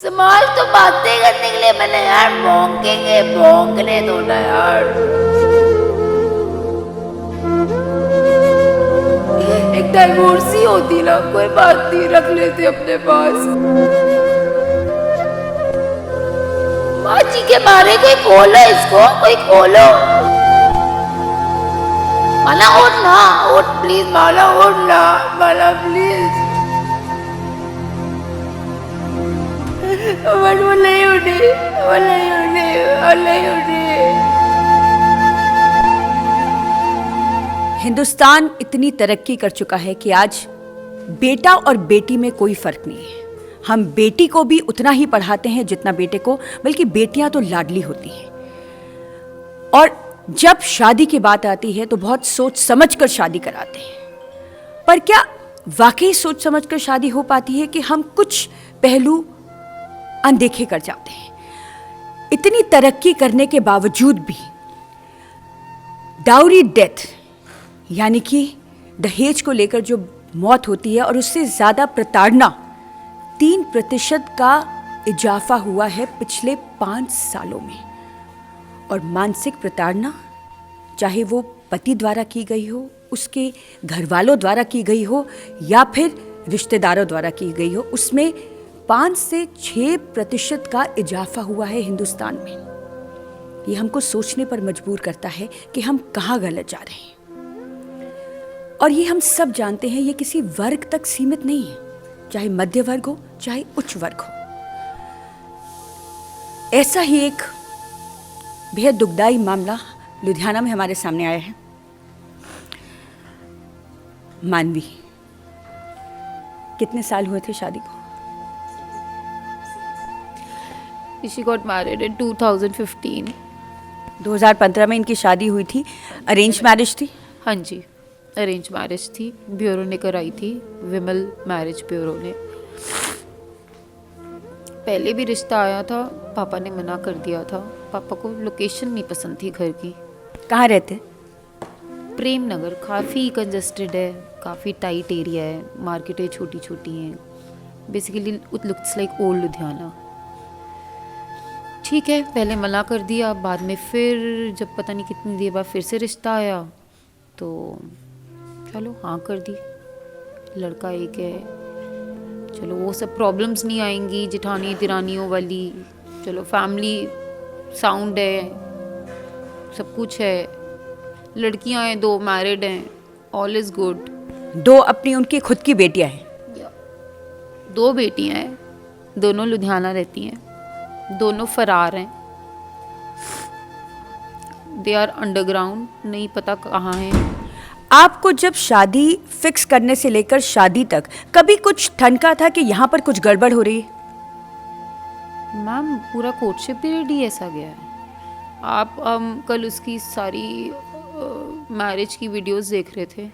समाज तो बातें करने के लिए मैंने यार भौंकेंगे, भौंकने दो ना यार। एक डाइवोर्सी होती ना, कोई बात नहीं, रख लेते अपने पास। माँ जी के बारे कोई खोलो, इसको कोई खोलो। माला उठ ना, उठ प्लीज, माला उठ ना, माला प्लीज। बट वो नहीं उठी, वो नहीं उठी, वो नहीं उठी। हिंदुस्तान इतनी तरक्की कर चुका है कि आज बेटा और बेटी में कोई फर्क नहीं है। हम बेटी को भी उतना ही पढ़ाते हैं जितना बेटे को, बल्कि बेटियां तो लाडली होती हैं। और जब शादी की बात आती है तो बहुत सोच समझ कर शादी कराते हैं। पर क्या वाकई सोच समझ कर शादी हो पाती है कि हम कुछ पहलू अनदेखे कर जाते हैं? इतनी तरक्की करने के बावजूद भी डाउरी डेथ यानी कि दहेज को लेकर जो मौत होती है, और उससे ज़्यादा प्रताड़ना, 3% का इजाफा हुआ है पिछले 5 सालों में। और मानसिक प्रताड़ना, चाहे वो पति द्वारा की गई हो, उसके घर वालों द्वारा की गई हो, या फिर रिश्तेदारों द्वारा की गई हो, उसमें 5 से 6% का इजाफा हुआ है हिंदुस्तान में। ये हमको सोचने पर मजबूर करता है कि हम कहाँ गलत जा रहे हैं। और ये हम सब जानते हैं, ये किसी वर्ग तक सीमित नहीं है, चाहे मध्य वर्ग हो चाहे उच्च वर्ग हो। ऐसा ही एक बेहद दुखदाई मामला लुधियाना में हमारे सामने आया है। मानवी, कितने साल हुए थे शादी को? She got married in 2015. 2015 में इनकी शादी हुई थी। अरेंज मैरिज थी? हाँ जी, अरेंज मैरिज थी। ब्यूरो ने कराई थी, विमल मैरिज ब्यूरो ने। पहले भी रिश्ता आया था, पापा ने मना कर दिया था। पापा को लोकेशन नहीं पसंद थी घर की। कहाँ रहते? प्रेम नगर, काफ़ी कंजस्टेड है, काफ़ी टाइट एरिया है, मार्केटें छोटी छोटी हैं। Basically it looks like old Ludhiana. ठीक है, पहले मना कर दिया, बाद में फिर जब पता नहीं कितनी देर बाद फिर से रिश्ता आया तो चलो हाँ कर दी। लड़का एक है, चलो वो सब प्रॉब्लम्स नहीं आएंगी जिठानी दिरानियों वाली। चलो फैमिली साउंड है, सब कुछ है, लड़कियां हैं, 2 मैरिड हैं, ऑल इज़ गुड। 2 अपनी उनकी खुद की बेटियां हैं? 2 बेटियां हैं, दोनों लुधियाना रहती हैं, दोनों फरार हैं। दे आर अंडरग्राउंड, नहीं पता कहाँ हैं। आपको जब शादी फिक्स करने से लेकर शादी तक कभी कुछ ठनका था कि यहाँ पर कुछ गड़बड़ हो रही है? मैम, पूरा कोर्टशिप पीरियड ही ऐसा गया है। आप कल उसकी सारी मैरिज की वीडियोस देख रहे थे।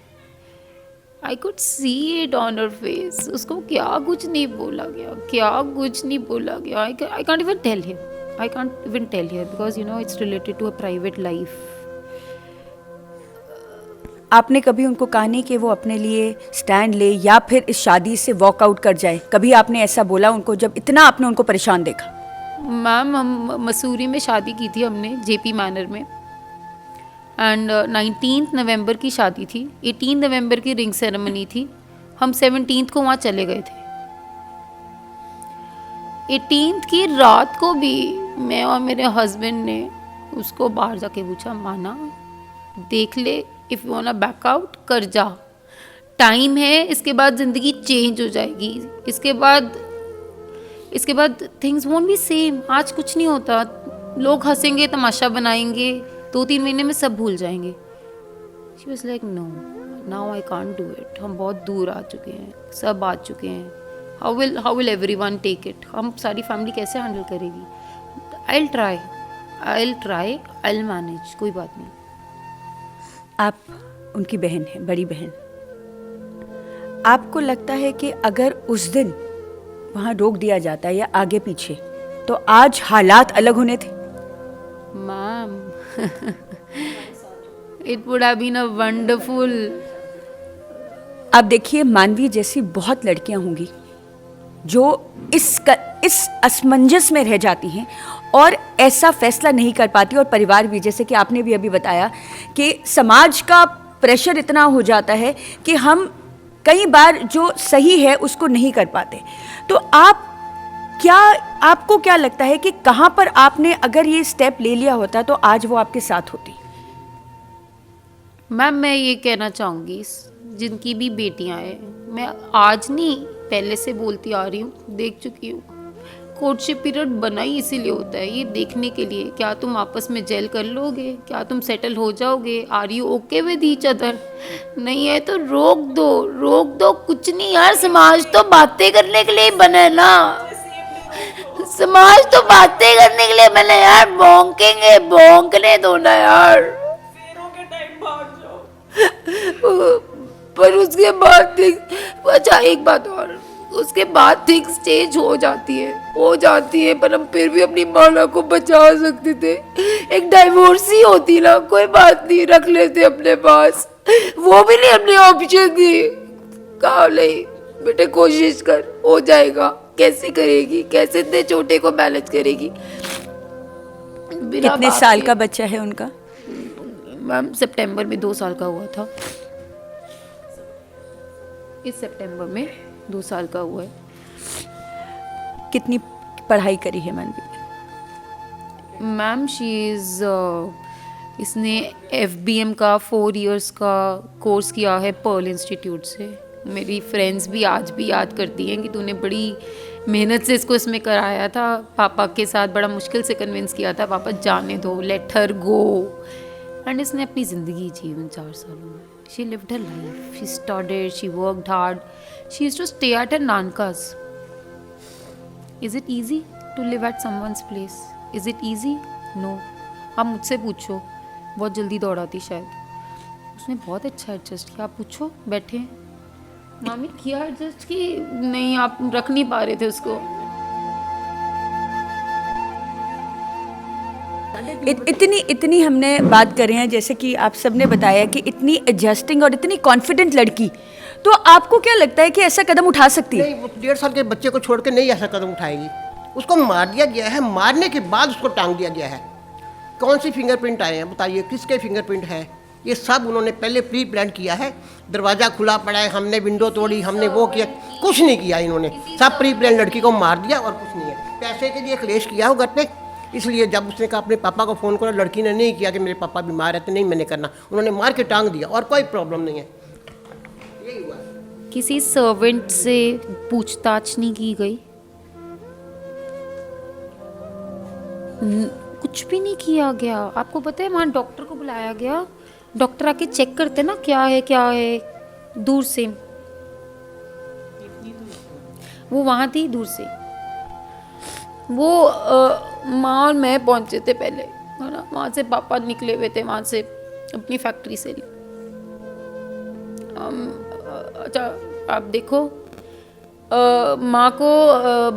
I could see it on her face. उसको क्या कुछ नहीं बोला गया, क्या कुछ नहीं बोला गया। I can't even tell him, I can't even tell here because you know it's related to a private life. आपने कभी उनको कहा नहीं कि वो अपने लिए स्टैंड ले या फिर इस शादी से वॉकआउट कर जाए? कभी आपने ऐसा बोला उनको जब इतना आपने उनको परेशान देखा? मैम, हम मसूरी में शादी की थी हमने, जेपी मैनर में, एंड 19 नवंबर की शादी थी। 18 नवंबर की रिंग सेरेमनी थी। हम 17 को वहाँ चले गए थे। 18 की रात को भी मैं और मेरे हस्बैंड ने उसको बाहर जाके पूछा, माना देख ले, if you want to back out कर जा, टाइम है, इसके बाद ज़िंदगी चेंज हो जाएगी, इसके बाद थिंग्स वोंट बी सेम। आज कुछ नहीं होता, लोग हंसेंगे, तमाशा बनाएंगे, 2-3 महीने में सब भूल जाएंगे। She was like no, now I can't do it. हम बहुत दूर आ चुके हैं, सब आ चुके हैं। How will everyone take it? हम सारी फैमिली कैसे हैंडल करेगी? I will try, I will manage, कोई बात नहीं। आप उनकी बहन हैं, बड़ी बहन। आपको लगता है कि अगर उस दिन वहाँ रोक दिया जाता या आगे पीछे तो आज हालात अलग होने थे? Ma'am, it would have been a wonderful. आप देखिए, मानवी जैसी बहुत लड़कियां होंगी जो इस असमंजस में रह जाती हैं और ऐसा फैसला नहीं कर पाती, और परिवार भी, जैसे कि आपने भी अभी बताया कि समाज का प्रेशर इतना हो जाता है कि हम कई बार जो सही है उसको नहीं कर पाते। तो आपको क्या लगता है कि कहाँ पर आपने अगर ये स्टेप ले लिया होता तो आज वो आपके साथ होती? मैम मैं ये कहना चाहूँगी, जिनकी भी बेटियां हैं, मैं आज नहीं पहले से बोलती आ रही हूँ, देख चुकी हूँ। कोर्टशिप पीरियड बना ही इसीलिए होता है, ये देखने के लिए क्या तुम आपस में जेल कर लोगे, क्या तुम सेटल हो जाओगे, are you okay with each other. नहीं है तो रोक दो, कुछ नहीं यार, समाज तो बातें करने के लिए बना है ना, समाज तो बातें करने के लिए बना है यार, भौंकने दो ना यार। पर उसके बाद अच्छा एक बात और, उसके बाद ठीक स्टेज हो जाती है, पर हम फिर भी अपनी माला को बचा सकते थे। एक डाइवोर्स ही होती ना, कोई बात नहीं, रख लेते अपने पास, वो भी नहीं अपने ऑप्शन थी। कहा नहीं बेटे, कोशिश कर, हो जाएगा। कैसे करेगी, कैसे इतने छोटे को मैनेज करेगी? कितने साल का बच्चा है उनका? मैम सितंबर में 2 साल का हुआ था, इस सितंबर में 2 साल का हुआ है। कितनी पढ़ाई करी है मनवी? मैम शी इज़ इसने FBM का 4 इयर्स का कोर्स किया है पर्ल इंस्टीट्यूट से। मेरी फ्रेंड्स भी आज भी याद करती हैं कि तूने बड़ी मेहनत से इसको इसमें कराया था, पापा के साथ बड़ा मुश्किल से कन्विंस किया था, पापा जाने दो, लेट हर गो। एंड इसने अपनी ज़िंदगी जी उन 4 सालों में। She lived her life, she studied, she worked hard, she used to stay at her नानकास। Is it easy to live at someone's place? Is it easy? No. आप मुझसे पूछो, बहुत जल्दी दौड़ाती शायद। उसने बहुत अच्छा एडजस्ट किया, आप पूछो, बैठे हैं मामी, किया एडजस्ट की नहीं, आप रख नहीं पा रहे थे उसको। इतनी हमने बात कर रहे हैं, जैसे कि आप सबने बताया कि इतनी एडजस्टिंग और इतनी कॉन्फिडेंट लड़की, तो आपको क्या लगता है कि ऐसा कदम उठा सकती है? नहीं, वो 1.5 साल के बच्चे को छोड़ के नहीं ऐसा कदम उठाएगी। उसको मार दिया गया है, मारने के बाद उसको टांग दिया गया है। कौन सी फिंगरप्रिंट आए हैं बताइए, किसके फिंगरप्रिंट है? ये सब उन्होंने पहले प्री प्लान किया है। दरवाज़ा खुला पड़ा है, हमने विंडो तोड़ी, हमने वो किया, कुछ नहीं किया इन्होंने, सब प्री प्लान। लड़की को मार दिया और कुछ नहीं है। पैसे के लिए क्लेश किया हो घर पे, इसलिए जब उसने कहा अपने पापा को फ़ोन करो, लड़की ने नहीं किया कि मेरे पापा बीमार है तो नहीं मैंने करना, उन्होंने मार के टांग दिया और कोई प्रॉब्लम नहीं है। यही हुआ। किसी सर्वेंट से पूछताछ नहीं की गई, कुछ भी नहीं किया गया। आपको पता है वहाँ डॉक्टर को बुलाया गया, डॉक्टर आके चेक करते ना क्या है दूर से, वो वहाँ थी दूर से, वो माँ और मैं पहुँचे थे पहले, है ना, वहाँ से पापा निकले हुए थे, वहाँ से अपनी फैक्ट्री से। अच्छा आप देखो, माँ को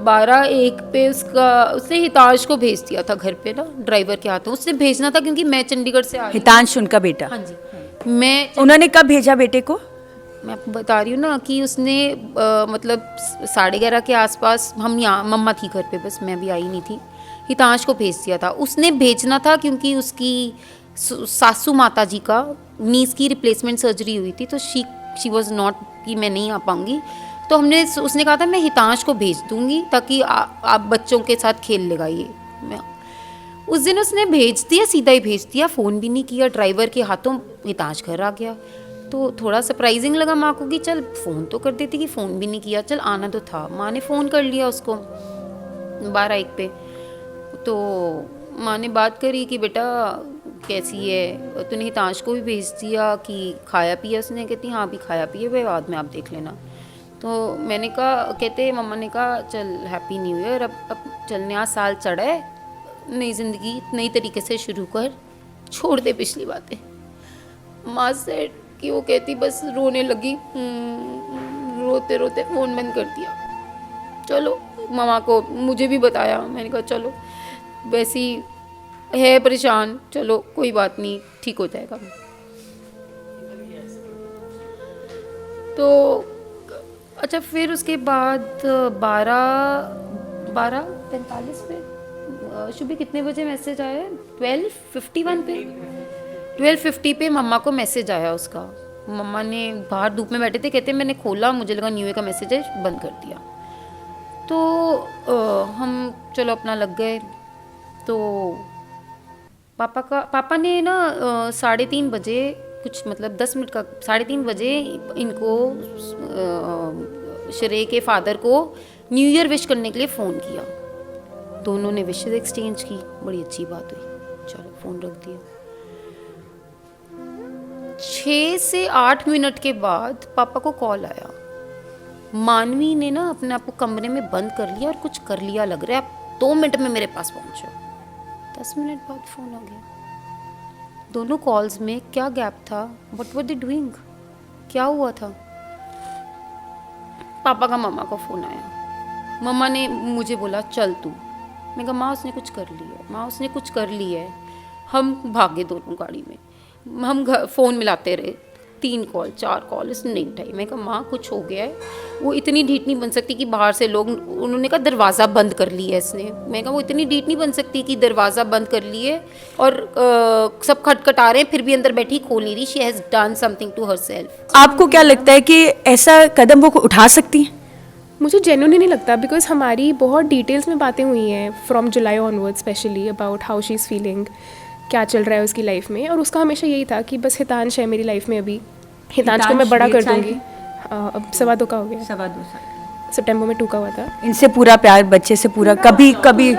12-1 पे उसने हितांश को भेज दिया था घर पे ना, ड्राइवर के हाथों उसने भेजना था, क्योंकि मैं चंडीगढ़ से आ रही। हितांश उनका बेटा? हाँ जी। उन्होंने कब भेजा बेटे को? मैं आपको बता रही हूँ ना कि उसने मतलब 11:30 के आसपास, हम यहाँ, मम्मा थी घर पे, बस मैं भी आई नहीं थी, हितांश को भेज दिया था। उसने भेजना था क्योंकि उसकी सासू माता जी का नीज की रिप्लेसमेंट सर्जरी हुई थी, तो शी वॉज नॉट, कि मैं नहीं आ पाऊँगी, तो उसने कहा था मैं हितांश को भेज दूँगी ताकि आप बच्चों के साथ खेल लेगा ये। मैं उस दिन उसने भेज दिया, सीधा ही भेज दिया, फ़ोन भी नहीं किया, ड्राइवर के हाथों हितांश घर आ गया। तो थोड़ा सरप्राइजिंग लगा माँ को कि चल फ़ोन तो कर देती, कि फ़ोन भी नहीं किया, चल आना तो था। माँ ने फ़ोन कर लिया उसको 12-1 पे, तो माँ ने बात करी कि बेटा कैसी है, तूने हितांश को भी भेज दिया कि खाया पिया? उसने कहती हाँ अभी खाया पिए हुए, बाद में आप देख लेना। तो मैंने कहा, कहते मम्मा ने कहा चल हैप्पी न्यू ईयर, अब चल नया साल चढ़ा है, नई ज़िंदगी नई तरीके से शुरू कर, छोड़ दे पिछली बातें। माँ से कि वो कहती बस रोने लगी, रोते रोते फ़ोन बंद कर दिया। चलो मामा को मुझे भी बताया, मैंने कहा चलो वैसी है परेशान, चलो कोई बात नहीं, ठीक हो जाएगा। तो अच्छा, फिर उसके बाद 12:45 पे शुभी कितने बजे मैसेज आया? 12:51 पे, 12:50 पे मम्मा को मैसेज आया उसका। मम्मा ने बाहर धूप में बैठे थे, कहते मैंने खोला, मुझे लगा न्यू ईयर का मैसेज है, बंद कर दिया। तो हम चलो अपना लग गए। तो पापा ने ना 3:30 बजे कुछ मतलब 10 मिनट का 3:30 बजे इनको शरे के फादर को न्यू ईयर विश करने के लिए फ़ोन किया। दोनों ने विशेस एक्सचेंज की, बड़ी अच्छी बात हुई। चलो फ़ोन रख दिया। 6 से 8 मिनट के बाद पापा को कॉल आया। मानवी ने ना अपने आप को कमरे में बंद कर लिया और कुछ कर लिया लग रहा है, आप 2 मिनट में मेरे पास पहुंचो। 10 मिनट बाद फ़ोन आ गया। दोनों कॉल्स में क्या गैप था? What were they doing? क्या हुआ था? पापा का मम्मा को फ़ोन आया। मम्मा ने मुझे बोला चल तू। मैं कहा माँ उसने कुछ कर ली है, माँ उसने कुछ कर ली है। हम भागे दोनों गाड़ी में, हम फ़ोन मिलाते रहे, 3 कॉल 4 कॉल, इसने नहीं उठाई। मैं कहा माँ कुछ हो गया है। वो इतनी ढीठ नहीं बन सकती कि बाहर से लोग, उन्होंने कहा दरवाज़ा बंद कर लिया है इसने। मैं कहा वो इतनी ढीठ नहीं बन सकती कि दरवाज़ा बंद कर लिए और सब खटखटा रहे हैं फिर भी अंदर बैठी खोल नहीं रही। She has done something to herself. आपको क्या लगता है कि ऐसा कदम वो उठा सकती हैं? मुझे जेन्युइनली नहीं लगता, बिकॉज हमारी बहुत डिटेल्स में बातें हुई हैं from July onward, specially about how she is feeling, क्या चल रहा है उसकी लाइफ में। और उसका हमेशा यही था कि बस हितांश है मेरी लाइफ में अभी, हितांश को मैं बड़ा कर दूंगी। अब 2.25 का हो गया, 2.25 साल। सितंबर में 2 का हुआ था। इनसे पूरा प्यार बच्चे से पूरा कभी कभी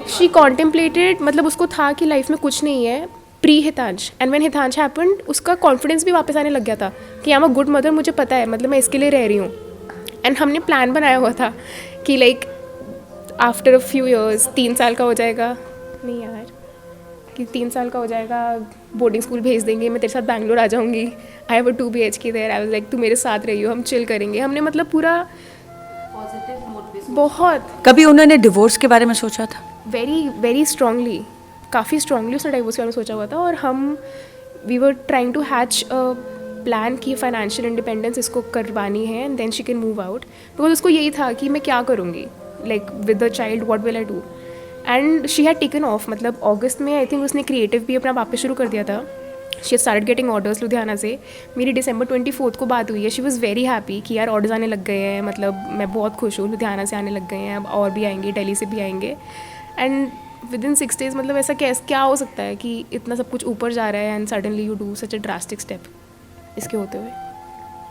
शी कॉन्टेम्पलेटेड, मतलब उसको था कि लाइफ में कुछ नहीं है pre Hitansh, and when Hitansh happened उसका कॉन्फिडेंस भी वापस आने लग गया था कि I am a good mother, मुझे पता है, मतलब मैं इसके लिए रह रही हूँ। एंड हमने प्लान बनाया हुआ था कि like after a few years, 3 साल का हो जाएगा, नहीं यार, कि 3 साल का हो जाएगा, बोर्डिंग स्कूल भेज देंगे, मैं तेरे साथ बैंगलोर आ जाऊँगी, I have a 2 BHK there, I was like तू मेरे साथ रहियो, हम चिल करेंगे। हमने मतलब पूरा बहुत कभी उन्होंने डिवोर्स के बारे में सोचा था? वेरी वेरी स्ट्रांगली, काफ़ी स्ट्रांगली उसने डाइवोर्स के बारे में सोचा हुआ था। और हम we were trying to hatch a plan की फाइनेंशियल इंडिपेंडेंस इसको करवानी है and then she can move out, because उसको यही था कि मैं क्या करूँगी, like with the child what will I do. And she had taken off, मतलब अगस्त में आई थिंक उसने क्रिएटिव भी अपना वापस शुरू कर दिया था। She start getting orders Ludhiana से। मेरी December 24 को बात हुई है। शी वॉज़ वेरी हैप्पी कि यार ऑर्डर्स आने लग गए हैं, मतलब मैं बहुत खुश हूँ, लुधियाना से आने लग गए हैं, अब और भी आएंगे, दिल्ली से भी आएंगे। एंड विद इन 6 days, मतलब ऐसा क्या हो सकता है कि इतना सब कुछ ऊपर जा रहा है and suddenly you do such a drastic step इसके होते हुए।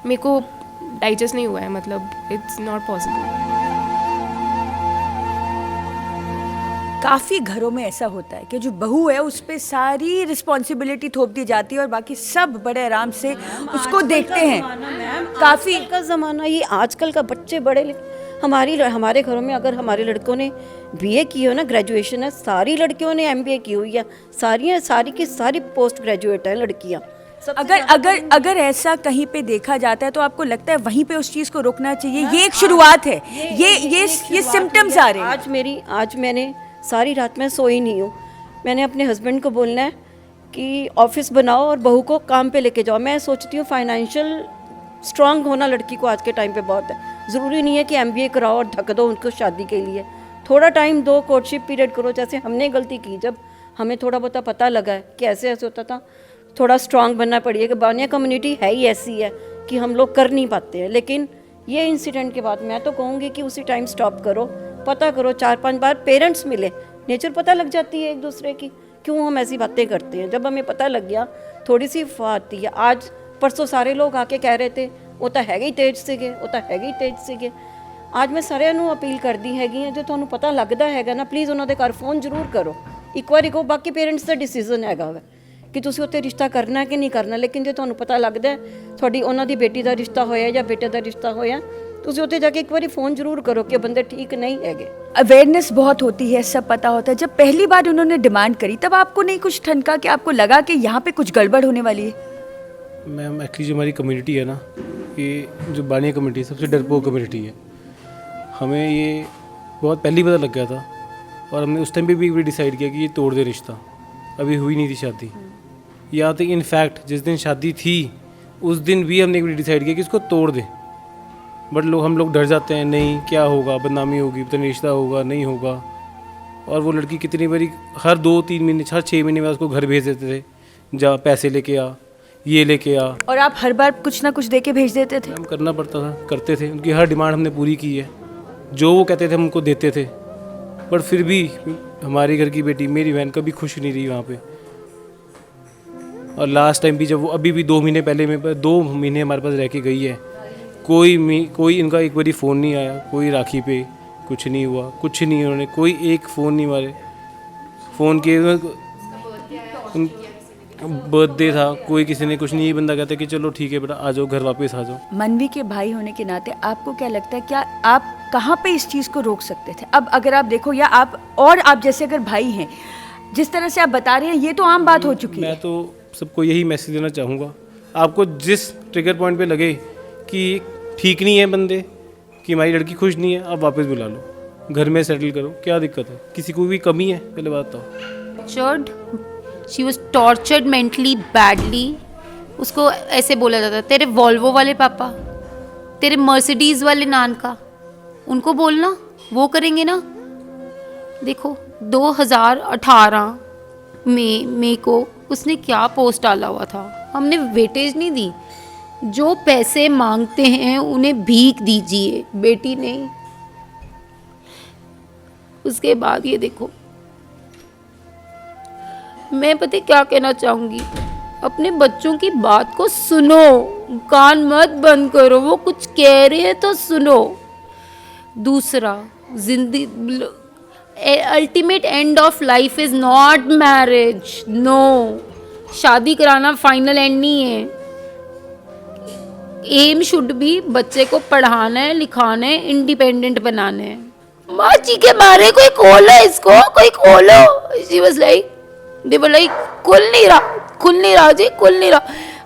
मेरे को डाइजेस्ट नहीं हुआ है, मतलब इट्स नॉट पॉसिबल। काफ़ी घरों में ऐसा होता है कि जो बहू है उस पर सारी रिस्पॉन्सिबिलिटी थोप दी जाती है और बाकी सब बड़े आराम से उसको देखते हैं। काफ़ी का ज़माना, ये आजकल का बच्चे बड़े हमारे घरों में अगर हमारे लड़कों ने BA की हो ना, ग्रेजुएशन है, सारी लड़कियों ने MBA की हुई है, सारी की सारी पोस्ट ग्रेजुएट हैं लड़कियाँ। अगर ऐसा कहीं पे देखा जाता है तो आपको लगता है वहीं पे उस चीज़ को रोकना चाहिए? ये एक शुरुआत है, ये सिम्टम्स आ रहे हैं। आज मैंने सारी रात में सोई नहीं हूँ। मैंने अपने हस्बैंड को बोलना है कि ऑफिस बनाओ और बहू को काम पे लेके जाओ। मैं सोचती हूँ फाइनेंशियल स्ट्रांग होना लड़की को आज के टाइम पे बहुत है। ज़रूरी नहीं है कि MBA कराओ और धक दो उनको शादी के लिए। थोड़ा टाइम दो, कोर्टशिप पीरियड करो, जैसे हमने गलती की, जब हमें थोड़ा बहुत पता लगा है कि ऐसे होता था, थोड़ा स्ट्रांग बनना पड़ेगा कि बानिया कम्युनिटी है ही ऐसी है कि हम लोग कर नहीं पाते हैं। लेकिन ये इंसिडेंट के बाद मैं तो कहूँगी कि उसी टाइम स्टॉप करो, पता करो, 4-5 बार पेरेंट्स मिले, नेचर पता लग जाती है एक दूसरे की, क्यों हम ऐसी बातें करते हैं। जब हमें पता लग गया थोड़ी सी आती है। आज परसों सारे लोग आके कह रहे थे वो तो हैगे ही तेज सीगे, वो तो हैगे ही तेज सीगे। आज मैं साਰਿਆਂ ਨੂੰ अपील करदी हैगी है, जो ਤੁਹਾਨੂੰ पता लगता हैगा ना, प्लीज़ उन्होंने घर फोन जरूर करो, एक बार को। बाकी पेरेंट्स का डिसीजन हैगा वा कि तुसी उत्ते रिश्ता करना कि नहीं करना। लेकिन जो ਤੁਹਾਨੂੰ पता लगता है थोड़ी ਉਹਨਾਂ ਦੀ बेटी का रिश्ता होया या बेटे का रिश्ता होया, तुसी उत्ते जाके एक बार फ़ोन जरूर करो कि बंदे ठीक नहीं हैगे। अवेयरनेस बहुत होती है, सब पता होता है। जब पहली बार उन्होंने डिमांड करी तब आपको नहीं कुछ ठनका कि आपको लगा कि यहाँ पे कुछ गड़बड़ होने वाली है? मैम एक्चुअली जो हमारी कम्युनिटी है ना, ये जो बानिया कम्युनिटी है सबसे डरपोक कम्युनिटी है। हमें ये बहुत पहले पता लग गया था और हमने उस टाइम पे भी डिसाइड किया कि ये तोड़ दे रिश्ता। अभी हुई नहीं थी शादी, यहाँ तक इनफैक्ट जिस दिन शादी थी उस दिन भी हमने डिसाइड किया कि इसको तोड़ दे। बट हम लोग डर जाते हैं, नहीं क्या होगा, बदनामी होगी, पता नहीं रिश्ता होगा नहीं होगा। और वो लड़की कितनी बारी हर 2-3 महीने, हर 6 महीने में उसको घर भेज देते थे, जा पैसे लेके आ, ये लेके आ। और आप हर बार कुछ ना कुछ दे के भेज देते थे? हम करना पड़ता था, करते थे, उनकी हर डिमांड हमने पूरी की है, जो वो कहते थे हम उनको देते थे। पर फिर भी हमारी घर की बेटी, मेरी बहन कभी खुश नहीं रही वहाँ पे। और लास्ट टाइम भी जब वो अभी भी 2 महीने पहले में 2 महीने हमारे पास रह के गई है, कोई इनका एक बारी फ़ोन नहीं आया, कोई राखी पे कुछ नहीं हुआ, कुछ नहीं, उन्होंने कोई एक फ़ोन नहीं मारे। फ़ोन किए, बर्थडे था, कोई किसी ने कुछ नहीं। ये बंदा कहता कि चलो ठीक है बेटा आ जाओ घर वापस आ जाओ। मनवी के भाई होने के नाते आपको क्या लगता है, क्या आप कहाँ पे इस चीज़ को रोक सकते थे? अब अगर आप देखो, या आप जैसे अगर भाई हैं, जिस तरह से आप बता रहे हैं, ये तो आम बात हो चुकी है। मैं तो सबको यही मैसेज देना चाहूँगा, आपको जिस ट्रिगर पॉइंट पे लगे कि ठीक नहीं है बंदे, कि हमारी लड़की खुश नहीं है, आप वापस बुला लो, घर में सेटल करो, क्या दिक्कत है? किसी को भी कमी है? पहले बात तो she was tortured mentally badly. उसको ऐसे बोला जाता, तेरे वॉल्वो वाले पापा, तेरे मर्सिडीज़ वाले नान का, उनको बोलना, वो करेंगे ना। देखो 2018 में को उसने क्या पोस्ट डाला हुआ था, हमने वेटेज नहीं दी। जो पैसे मांगते हैं उन्हें भीख दीजिए, बेटी नहीं। उसके बाद ये देखो, मैं पता क्या कहना चाहूँगी, अपने बच्चों की बात को सुनो, कान मत बंद करो, वो कुछ कह रहे हैं तो सुनो। दूसरा, जिंदगी ultimate end of life is not marriage. No, शादी कराना फाइनल एंड नहीं है। एम शुड बी बच्चे को पढ़ाना है, लिखाना है, इंडिपेंडेंट बनाना है। माँ जी के मारे कोई खोलो इसको, कोई खोलो। She was like, they were like, खुल नहीं रहा जी, खुल नहीं रहा।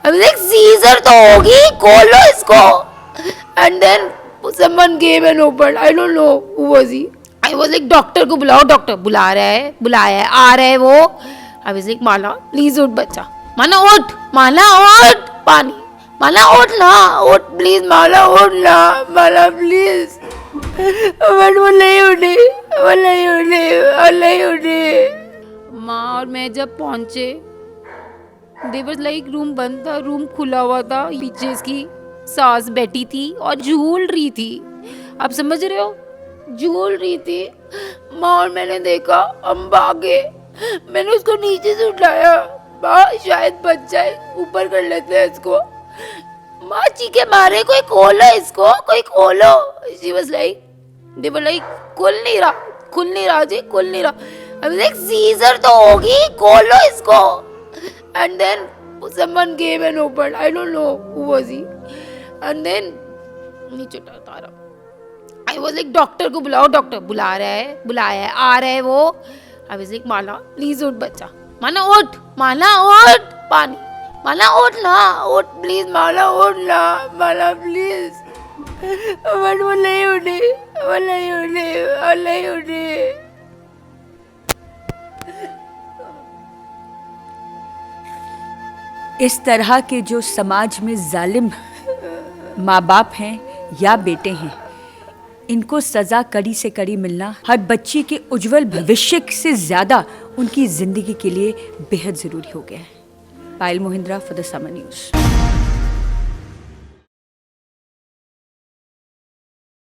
अभी लाइक सीजर तो होगी, खोलो इसको। And then someone came and open, I don't know who was he. I was like, doctor को बुलाओ, डॉक्टर बुलाया है, आ रहा है वो। I was like, Mala please उठ बच्चा, माला उठ, माला उठ, पानी, माला उठ ना, उठ प्लीज, माला उठ ना, माला प्लीज। बट वो नहीं उठी। माँ और मैं जब पहुंचे, देवर लाइक, रूम बंद था, रूम खुला हुआ था, पीछे इसकी सास बैठी थी और झूल रही थी। आप समझ रहे हो, झूल रही थी। माँ और मैंने देखा, हम भागे, मैंने उसको नीचे से उठाया, माँ शायद बच जाए, ऊपर कर लेते हैं इसको। माँ चीखे मारे, कोई खोलो इसको, कोई खोलो। She was like, they were like, खुल नहीं रहा जी, खुल नहीं रहा। आई वाज लाइक, सीजर तो होगी, खोलो इसको। And then someone came and open, I don't know who was he. And then नीचे उतारा। आई वाज लाइक, डॉक्टर को बुलाओ, डॉक्टर बुलाया है, आ रहा है वो। I was like, Mala please उठ बच्चा, माला उठ, पानी, माला उठ ना, उठ प्लीज, माला उठ ना, माला प्लीज। बट वो नहीं उठी। इस तरह के जो समाज में जालिम माँ बाप हैं या बेटे हैं, इनको सज़ा कड़ी से कड़ी मिलना हर बच्ची के उज्जवल भविष्य से ज़्यादा उनकी ज़िंदगी के लिए बेहद ज़रूरी हो गया है। Payal Mohindra, for the summer news.